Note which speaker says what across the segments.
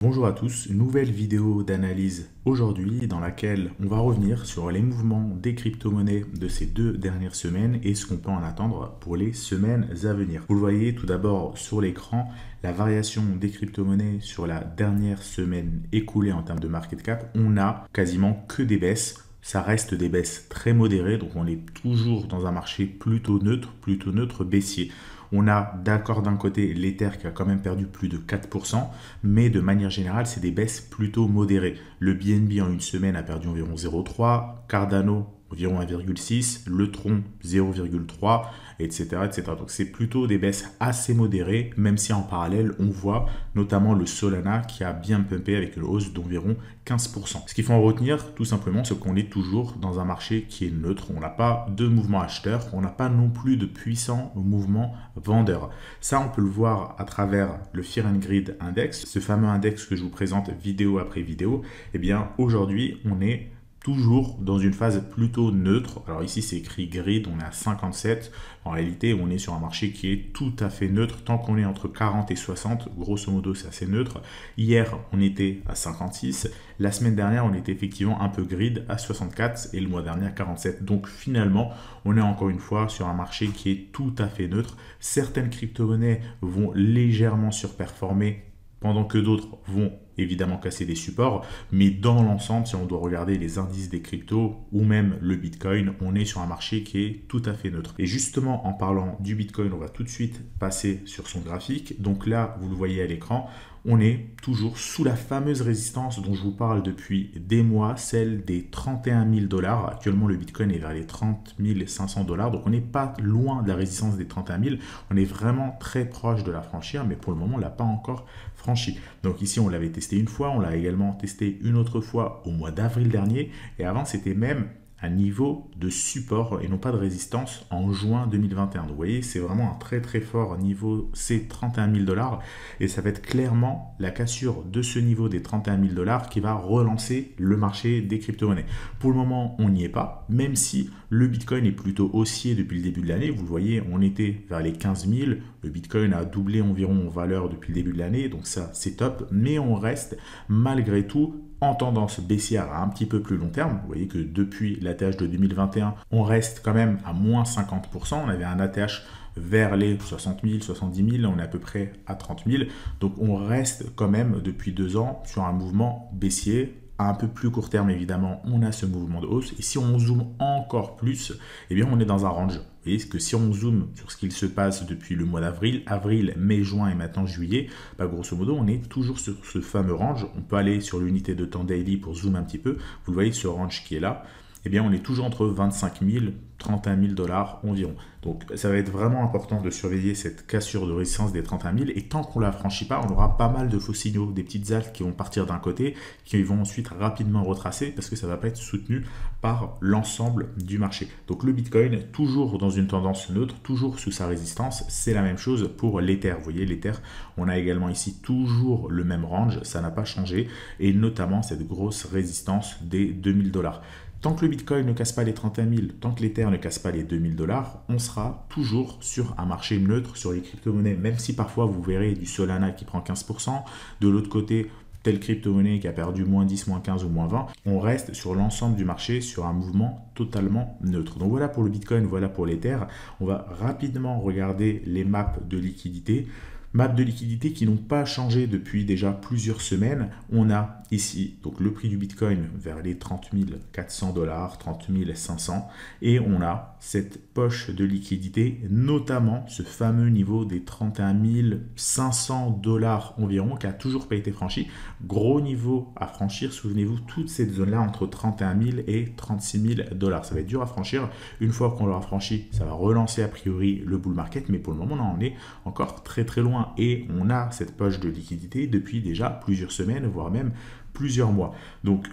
Speaker 1: Bonjour à tous, nouvelle vidéo d'analyse aujourd'hui dans laquelle on va revenir sur les mouvements des crypto-monnaies de ces 2 dernières semaines et ce qu'on peut en attendre pour les semaines à venir. Vous le voyez tout d'abord sur l'écran, la variation des crypto-monnaies sur la dernière semaine écoulée en termes de market cap, on a quasiment que des baisses. Ça reste des baisses très modérées, donc on est toujours dans un marché plutôt neutre baissier. On a d'accord d'un côté l'Ether qui a quand même perdu plus de 4%, mais de manière générale, c'est des baisses plutôt modérées. Le BNB en une semaine a perdu environ 0,3, Cardano environ 1,6, le Tron 0,3, etc., etc. Donc c'est plutôt des baisses assez modérées, même si en parallèle, on voit notamment le Solana qui a bien pumpé avec une hausse d'environ 15%. Ce qu'il faut en retenir, tout simplement, c'est qu'on est toujours dans un marché qui est neutre. On n'a pas de mouvement acheteur, on n'a pas non plus de puissant mouvement vendeur. Ça, on peut le voir à travers le Fear and Greed Index, ce fameux index que je vous présente vidéo après vidéo. Eh bien, aujourd'hui, on est toujours dans une phase plutôt neutre. Alors ici, c'est écrit grid, on est à 57. En réalité, on est sur un marché qui est tout à fait neutre. Tant qu'on est entre 40 et 60, grosso modo, c'est assez neutre. Hier, on était à 56. La semaine dernière, on était effectivement un peu grid à 64 et le mois dernier à 47. Donc finalement, on est encore une fois sur un marché qui est tout à fait neutre. Certaines crypto-monnaies vont légèrement surperformer pendant que d'autres vont évidemment casser des supports, mais dans l'ensemble, si on doit regarder les indices des cryptos ou même le Bitcoin, on est sur un marché qui est tout à fait neutre. Et justement, en parlant du Bitcoin, on va tout de suite passer sur son graphique. Donc là, vous le voyez à l'écran, on est toujours sous la fameuse résistance dont je vous parle depuis des mois, celle des 31 000 $. Actuellement, le Bitcoin est vers les 30 500 $. Donc, on n'est pas loin de la résistance des 31 000. On est vraiment très proche de la franchir, mais pour le moment, on ne l'a pas encore franchi. Donc ici, on l'avait testé une fois, on l'a également testé une autre fois au mois d'avril dernier. Et avant, c'était même un niveau de support et non pas de résistance en juin 2021. Donc vous voyez, c'est vraiment un très très fort niveau, c'est 31 000 $. Et ça va être clairement la cassure de ce niveau des 31 000 $ qui va relancer le marché des crypto-monnaies. Pour le moment, on n'y est pas, même si le Bitcoin est plutôt haussier depuis le début de l'année. Vous le voyez, on était vers les 15 000. Le Bitcoin a doublé environ en valeur depuis le début de l'année, donc ça c'est top. Mais on reste malgré tout en tendance baissière à un petit peu plus long terme. Vous voyez que depuis l'ATH de 2021, on reste quand même à moins 50%. On avait un ATH vers les 60 000, 70 000, on est à peu près à 30 000. Donc on reste quand même depuis 2 ans sur un mouvement baissier. À un peu plus court terme, évidemment, on a ce mouvement de hausse. Et si on zoome encore plus, eh bien, on est dans un range. Vous voyez, que si on zoome sur ce qu'il se passe depuis le mois d'avril, mai, juin et maintenant juillet, bah, grosso modo, on est toujours sur ce fameux range. On peut aller sur l'unité de temps daily pour zoomer un petit peu. Vous le voyez, ce range qui est là. Eh bien, on est toujours entre 25 000 31 000 $ environ. Donc ça va être vraiment important de surveiller cette cassure de résistance des 31 000 et tant qu'on ne la franchit pas, on aura pas mal de faux signaux, des petites altes qui vont partir d'un côté, qui vont ensuite rapidement retracer parce que ça ne va pas être soutenu par l'ensemble du marché. Donc le Bitcoin, toujours dans une tendance neutre, toujours sous sa résistance, c'est la même chose pour l'Ether. Vous voyez, l'Ether, on a également ici toujours le même range, ça n'a pas changé et notamment cette grosse résistance des 2000 $. Tant que le Bitcoin ne casse pas les 31 000, tant que l'Ether ne casse pas les 2000 $, on sera toujours sur un marché neutre sur les crypto-monnaies, même si parfois vous verrez du Solana qui prend 15%, de l'autre côté, telle crypto-monnaie qui a perdu moins 10, moins 15 ou moins 20, on reste sur l'ensemble du marché sur un mouvement totalement neutre. Donc voilà pour le Bitcoin, voilà pour l'Ether. On va rapidement regarder les maps de liquidité. Maps de liquidité qui n'ont pas changé depuis déjà plusieurs semaines. On a ici donc le prix du Bitcoin vers les 30 400 $, 30 500 et on a cette poche de liquidité, notamment ce fameux niveau des 31 500 $ environ qui a toujours pas été franchi. Gros niveau à franchir, souvenez-vous, toute cette zone-là entre 31 000 et 36 000 $. Ça va être dur à franchir. Une fois qu'on l'aura franchi, ça va relancer a priori le bull market, mais pour le moment, on en est encore très très loin. Et on a cette poche de liquidité depuis déjà plusieurs semaines, voire même plusieurs mois. Donc,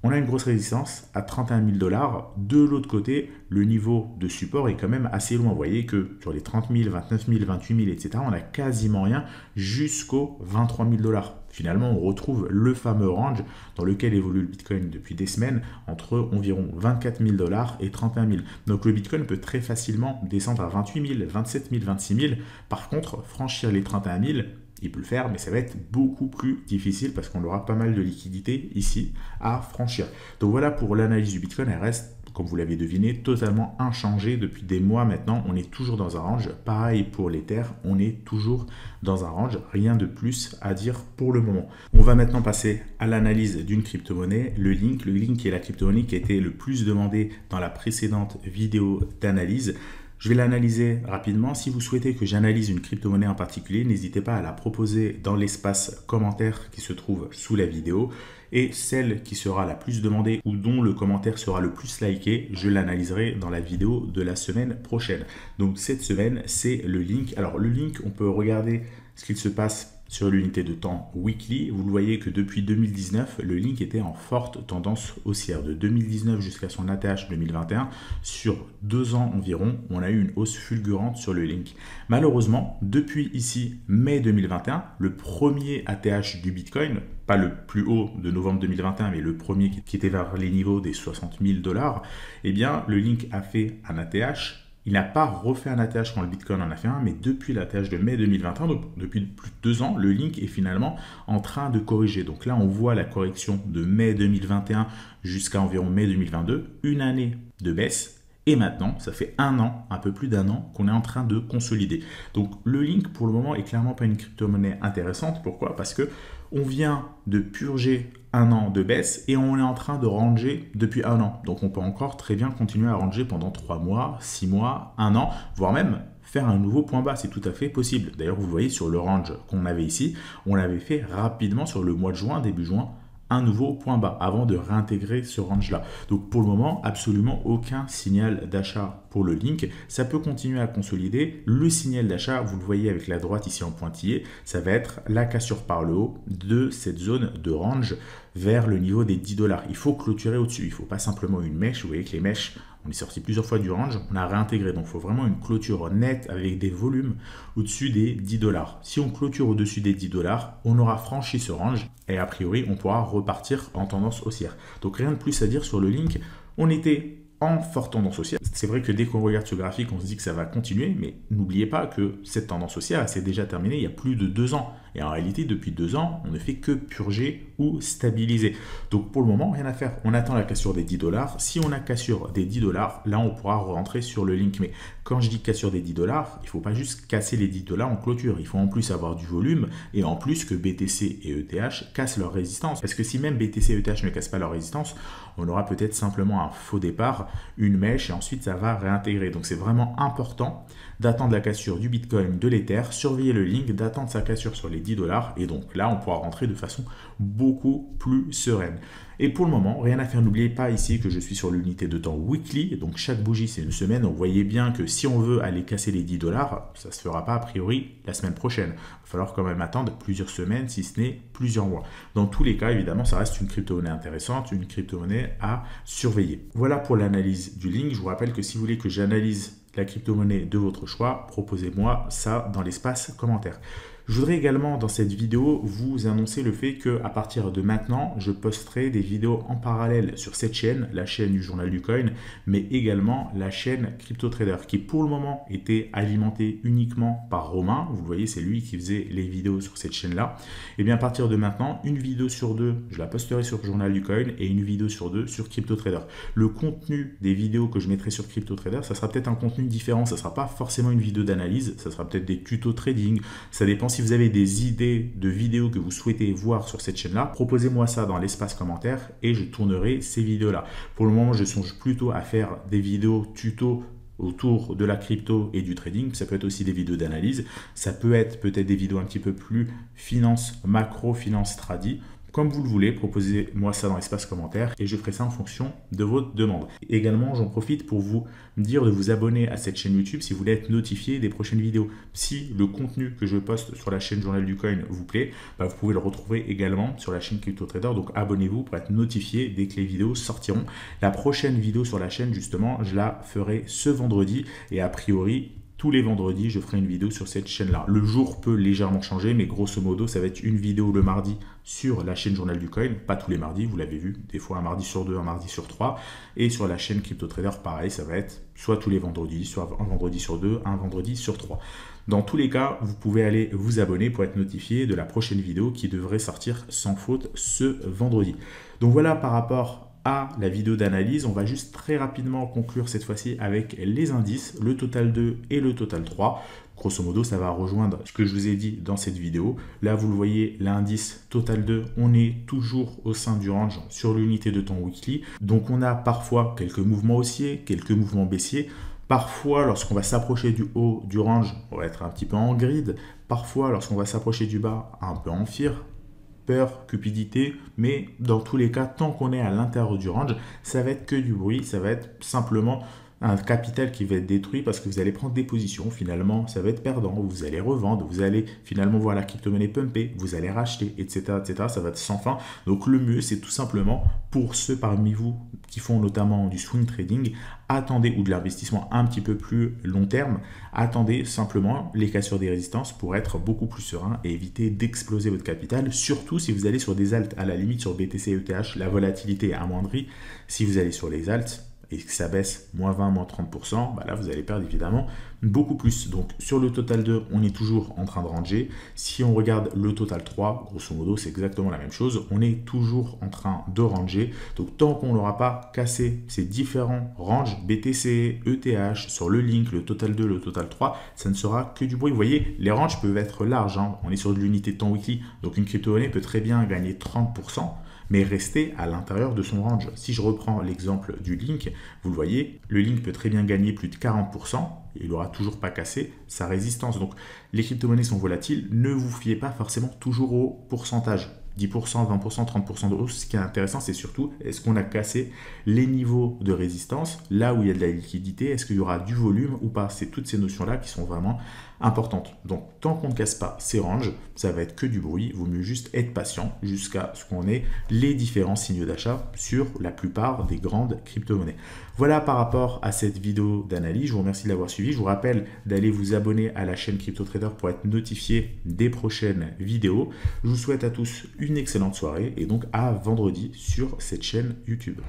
Speaker 1: on a une grosse résistance à 31 000 $. De l'autre côté, le niveau de support est quand même assez loin. Vous voyez que sur les 30 000, 29 000, 28 000, etc., on n'a quasiment rien jusqu'aux 23 000 $. Finalement, on retrouve le fameux range dans lequel évolue le Bitcoin depuis des semaines entre environ 24 000 $ et 31 000. Donc le Bitcoin peut très facilement descendre à 28 000, 27 000, 26 000. Par contre, franchir les 31 000, il peut le faire, mais ça va être beaucoup plus difficile parce qu'on aura pas mal de liquidités ici à franchir. Donc voilà pour l'analyse du Bitcoin, elle reste, comme vous l'avez deviné, totalement inchangée depuis des mois maintenant. On est toujours dans un range. Pareil pour l'Ether, on est toujours dans un range. Rien de plus à dire pour le moment. On va maintenant passer à l'analyse d'une crypto-monnaie, le Link. Le Link est la crypto-monnaie qui a été le plus demandée dans la précédente vidéo d'analyse. Je vais l'analyser rapidement. Si vous souhaitez que j'analyse une crypto-monnaie en particulier, n'hésitez pas à la proposer dans l'espace commentaire qui se trouve sous la vidéo. Et celle qui sera la plus demandée ou dont le commentaire sera le plus liké, je l'analyserai dans la vidéo de la semaine prochaine. Donc cette semaine, c'est le Link. Alors le Link, on peut regarder ce qu'il se passe sur l'unité de temps weekly. Vous le voyez que depuis 2019, le Link était en forte tendance haussière. De 2019 jusqu'à son ATH 2021, sur 2 ans environ, on a eu une hausse fulgurante sur le Link. Malheureusement, depuis ici, mai 2021, le premier ATH du Bitcoin, pas le plus haut de novembre 2021, mais le premier qui était vers les niveaux des 60 000 $, eh bien, le Link a fait un ATH. Il n'a pas refait un ATH quand le Bitcoin en a fait un, mais depuis l'ATH de mai 2021, donc depuis plus de 2 ans, le Link est finalement en train de corriger. Donc là, on voit la correction de mai 2021 jusqu'à environ mai 2022, une année de baisse. Et maintenant, ça fait un an, un peu plus d'un an, qu'on est en train de consolider. Donc le Link, pour le moment, est clairement pas une crypto-monnaie intéressante. Pourquoi? Parce que on vient de purger un an de baisse et on est en train de ranger depuis un an. Donc on peut encore très bien continuer à ranger pendant 3 mois, 6 mois, un an, voire même faire un nouveau point bas, c'est tout à fait possible. D'ailleurs, vous voyez sur le range qu'on avait ici, on l'avait fait rapidement sur le mois de juin, début juin, un nouveau point bas avant de réintégrer ce range-là. Donc pour le moment, absolument aucun signal d'achat pour le Link. Ça peut continuer à consolider. Le signal d'achat, vous le voyez avec la droite ici en pointillé, ça va être la cassure par le haut de cette zone de range vers le niveau des 10 $. Il faut clôturer au-dessus. Il ne faut pas simplement une mèche. Vous voyez que les mèches, on est sorti plusieurs fois du range, on a réintégré. Donc il faut vraiment une clôture nette avec des volumes au-dessus des 10 $. Si on clôture au-dessus des 10 $, on aura franchi ce range et a priori, on pourra repartir en tendance haussière. Donc rien de plus à dire sur le Link. On était en forte tendance haussière. C'est vrai que dès qu'on regarde ce graphique, on se dit que ça va continuer, mais n'oubliez pas que cette tendance haussière, elle s'est déjà terminée il y a plus de 2 ans. Et en réalité, depuis 2 ans, on ne fait que purger ou stabiliser. Donc pour le moment, rien à faire. On attend la cassure des 10 $. Si on a cassure des 10 $, là, on pourra rentrer sur le Link. Mais quand je dis cassure des 10 $, il ne faut pas juste casser les 10 $ en clôture. Il faut en plus avoir du volume et en plus que BTC et ETH cassent leur résistance. Parce que si même BTC et ETH ne cassent pas leur résistance, on aura peut-être simplement un faux départ, une mèche et ensuite ça va réintégrer. Donc c'est vraiment important d'attendre la cassure du Bitcoin, de l'Ether, surveiller le Link, d'attendre sa cassure sur les 10 $. Et donc là, on pourra rentrer de façon beaucoup plus sereine. Et pour le moment, rien à faire. N'oubliez pas ici que je suis sur l'unité de temps weekly. Donc chaque bougie, c'est une semaine. On voyait bien que si on veut aller casser les 10 $, ça ne se fera pas a priori la semaine prochaine. Il va falloir quand même attendre plusieurs semaines, si ce n'est plusieurs mois. Dans tous les cas, évidemment, ça reste une crypto-monnaie intéressante, une crypto-monnaie à surveiller. Voilà pour l'analyse du Link. Je vous rappelle que si vous voulez que j'analyse la crypto-monnaie de votre choix, proposez-moi ça dans l'espace commentaire. Je voudrais également dans cette vidéo vous annoncer le fait qu'à partir de maintenant, je posterai des vidéos en parallèle sur cette chaîne, la chaîne du Journal du Coin, mais également la chaîne Crypto Trader qui pour le moment était alimentée uniquement par Romain. Vous le voyez, c'est lui qui faisait les vidéos sur cette chaîne-là. Et bien à partir de maintenant, une vidéo sur 2, je la posterai sur le Journal du Coin et une vidéo sur 2 sur Crypto Trader. Le contenu des vidéos que je mettrai sur Crypto Trader, ça sera peut-être un contenu différent. Ça ne sera pas forcément une vidéo d'analyse, ça sera peut-être des tutos trading. Ça dépend. Si vous avez des idées de vidéos que vous souhaitez voir sur cette chaîne-là, proposez-moi ça dans l'espace commentaire et je tournerai ces vidéos-là. Pour le moment, je songe plutôt à faire des vidéos tutos autour de la crypto et du trading. Ça peut être aussi des vidéos d'analyse. Ça peut être peut-être des vidéos un petit peu plus finance macro, finance tradi. Comme vous le voulez, proposez-moi ça dans l'espace commentaire et je ferai ça en fonction de votre demande. Également, j'en profite pour vous dire de vous abonner à cette chaîne YouTube si vous voulez être notifié des prochaines vidéos. Si le contenu que je poste sur la chaîne Journal du Coin vous plaît, vous pouvez le retrouver également sur la chaîne Crypto Trader. Donc abonnez-vous pour être notifié dès que les vidéos sortiront. La prochaine vidéo sur la chaîne, justement, je la ferai ce vendredi et a priori, tous les vendredis, je ferai une vidéo sur cette chaîne-là. Le jour peut légèrement changer, mais grosso modo, ça va être une vidéo le mardi sur la chaîne Journal du Coin. Pas tous les mardis, vous l'avez vu, des fois un mardi sur 2, un mardi sur 3. Et sur la chaîne Crypto Trader, pareil, ça va être soit tous les vendredis, soit un vendredi sur 2, un vendredi sur 3. Dans tous les cas, vous pouvez aller vous abonner pour être notifié de la prochaine vidéo qui devrait sortir sans faute ce vendredi. Donc voilà par rapport à la vidéo d'analyse. On va juste très rapidement conclure cette fois-ci avec les indices, le total 2 et le total 3. Grosso modo, ça va rejoindre ce que je vous ai dit dans cette vidéo. Là, vous le voyez, l'indice total 2, on est toujours au sein du range sur l'unité de temps weekly. Donc, on a parfois quelques mouvements haussiers, quelques mouvements baissiers. Parfois, lorsqu'on va s'approcher du haut du range, on va être un petit peu en grid. Parfois, lorsqu'on va s'approcher du bas, un peu en fear. Peur, cupidité, mais dans tous les cas, tant qu'on est à l'intérieur du range, ça va être que du bruit, ça va être simplement un capital qui va être détruit parce que vous allez prendre des positions, finalement, ça va être perdant, vous allez revendre, vous allez finalement voir la crypto-monnaie pumper, vous allez racheter, etc., etc., ça va être sans fin. Donc le mieux, c'est tout simplement, pour ceux parmi vous qui font notamment du swing trading, attendez, ou de l'investissement un petit peu plus long terme, attendez simplement les cassures des résistances pour être beaucoup plus serein et éviter d'exploser votre capital, surtout si vous allez sur des alts, à la limite sur BTC et ETH, la volatilité est amoindrie. Si vous allez sur les alts, et que ça baisse moins 20, moins 30%, bah là vous allez perdre évidemment beaucoup plus. Donc sur le total 2, on est toujours en train de ranger. Si on regarde le total 3, grosso modo, c'est exactement la même chose. On est toujours en train de ranger. Donc tant qu'on n'aura pas cassé ces différents ranges, BTC, ETH, sur le link, le total 2, le total 3, ça ne sera que du bruit. Vous voyez, les ranges peuvent être larges, hein. On est sur de l'unité de temps weekly, donc une crypto-monnaie peut très bien gagner 30%. Mais rester à l'intérieur de son range. Si je reprends l'exemple du Link, vous le voyez, le Link peut très bien gagner plus de 40%, et il n'aura toujours pas cassé sa résistance. Donc les crypto-monnaies sont volatiles, ne vous fiez pas forcément toujours au pourcentage. 10%, 20%, 30% de hausse. Ce qui est intéressant, c'est surtout, est-ce qu'on a cassé les niveaux de résistance, là où il y a de la liquidité, est-ce qu'il y aura du volume ou pas? C'est toutes ces notions-là qui sont vraiment importantes. Donc, tant qu'on ne casse pas ces ranges, ça va être que du bruit. Il vaut mieux juste être patient jusqu'à ce qu'on ait les différents signaux d'achat sur la plupart des grandes crypto-monnaies. Voilà par rapport à cette vidéo d'analyse. Je vous remercie de l'avoir suivi. Je vous rappelle d'aller vous abonner à la chaîne Crypto Trader pour être notifié des prochaines vidéos. Je vous souhaite à tous une excellente soirée et donc à vendredi sur cette chaîne YouTube.